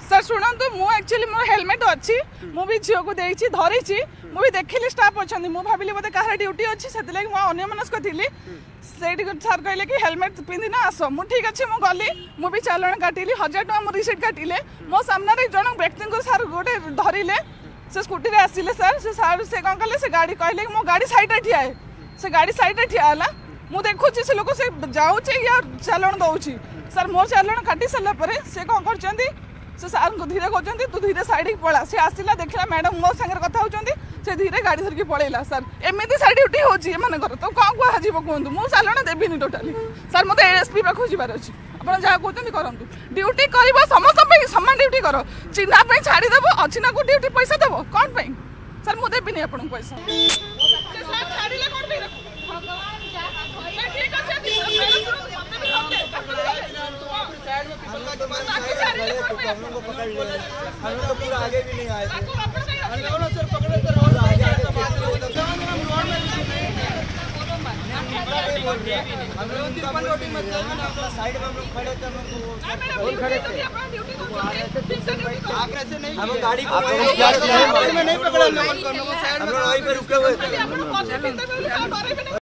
sir शुणु मु actually मो हेलमेट अच्छी मुझे झील को धरी मुझे देखिली स्टाफ अच्छा मुझे भाविली बोधे कह ड्यूटी अच्छी से अन्य मनस्क थी सर कहले कि हेलमेट पिंधि ना आस मु ठीक अच्छे मुझे गली मुझे चालान काटिली 1000 टका मो रिसीट काटिले मो सामने जन व्यक्ति को सर गोटे धरिले से स्कूटी आसिले सर से कौन कले से गाड़ी कहले कि मो गाड़ी साइड रे ठिया से गाड़ी साइड रे ठिया है मु देखुची से लोक से जाऊे या चालान दौची सर मोर चालान काटी सारा पर से कौन कर सार को धीरे कहते तू धीरे साइड पड़ा सी आसला देखला मैडम मो सागर कथा होती से धीरे गाड़ी धरिकी पड़ेगा सर एमती साइड ड्यूटी होकर तो कौन कह कहूँ मुझे चालान देवी टोटाली सर मत एसपी पाखु जबार अच्छी आप जहाँ कहते करूँ ड्यूटी कर समस्त सामान ड्यूटी कर चिन्हा छाड़देव अच्छी ना को ड्यूटी पैसा देव कौन पर सर मुझे देवी आपको पैसा पूरा आगे भी नहीं आए साइड में हम लोग खड़े थे हम गाड़ी को नहीं पकड़ा हम लोग वहीं पे रुके हुए थे